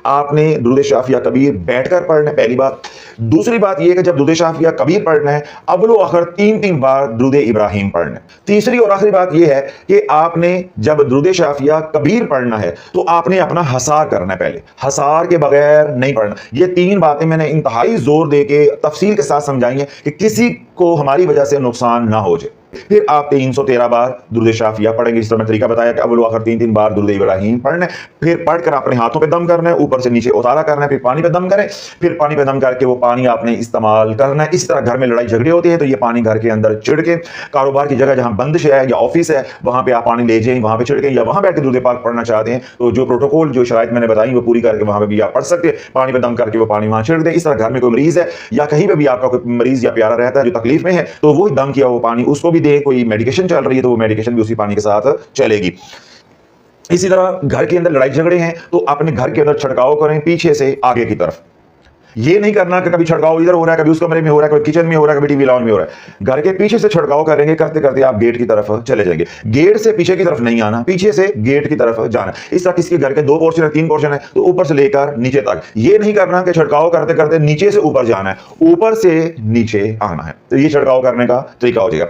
آپ نے درود شافیہ کبیر بیٹھ کر پڑھنا ہے، پہلی بات۔ دوسری بات یہ ہے کہ جب درود شافیہ کبیر پڑھنا ہے، اول و آخر تین بار درود ابراہیم پڑھنا ہے۔ تیسری اور آخری بات یہ ہے کہ آپ نے جب درود شافیہ کبیر پڑھنا ہے تو آپ نے اپنا حصار کرنا ہے، پہلے حصار کے بغیر نہیں پڑھنا۔ یہ تین باتیں میں نے انتہائی زور دے کے تفصیل کے ساتھ سمجھائی ہیں کہ کسی کو ہماری وجہ سے نقصان نہ ہو جائے۔ پھر آپ 313 بار درود شافیہ پڑھیں گے، جس طرح میں طریقہ بتایا کہ اول و آخر تین بار درود ابراہیم پڑھنا ہے، پھر پڑھ کر اپنے ہاتھوں پہ دم کرنا ہے، اوپر سے نیچے اتارا کرنا ہے، پھر پانی پہ دم کریں، پھر پانی پہ دم کر کے وہ پانی آپ نے استعمال کرنا ہے۔ اس طرح گھر میں لڑائی جھگڑے ہوتے ہیں تو یہ پانی گھر کے اندر چھڑکیں، کاروبار کی جگہ جہاں بندش ہے یا آفس ہے وہاں پہ آپ پانی لے جائیں، وہاں پہ چھڑکیں، یا وہاں بیٹھ کے درود پاک پڑھنا چاہتے ہیں تو جو پروٹوکول جو شرائط میں نے بتائی وہ پوری کر کے وہاں پہ بھی آپ پڑھ سکتے ہیں، پانی پہ دم کر کے وہ پانی وہاں چھڑک دیں۔ اس طرح گھر میں کوئی مریض ہے یا کہیں پہ بھی آپ کا کوئی مریض یا پیارا رہتا ہے جو تکلیف میں ہے تو وہ دم کیا وہ پانی اس کو بھی دیں، کوئی میڈیکیشن چل رہی ہے تو وہ میڈیکیشن بھی اسی پانی کے ساتھ چلے گی۔ اسی طرح گھر کے اندر لڑائی جھگڑے ہیں تو اپنے گھر کے اندر چھڑکاؤ کریں پیچھے سے آگے کی طرف۔ یہ نہیں کرنا کہ کبھی چھڑکاؤ ادھر ہو رہا ہے، کبھی اس کمرے میں ہو رہا ہے، کبھی کچن میں ہو رہا ہے، کبھی ٹی وی لاؤنج میں ہو رہا ہے۔ گھر کے پیچھے سے چھڑکاؤ کریں گے، کرتے کرتے آپ گیٹ کی طرف چلے جائیں گے۔ گیٹ سے پیچھے کی طرف نہیں آنا، پیچھے سے گیٹ کی طرف جانا۔ اس طرح کسی کے گھر کے 2 پورشن ہے، 3 پورشن ہے تو اوپر سے لے کر نیچے تک یہ نہیں کرنا کہ چھڑکاؤ کرتے کرتے نیچے سے اوپر جانا ہے، اوپر سے نیچے آنا ہے۔ تو یہ چھڑکاؤ کرنے کا طریقہ ہو جائے گا۔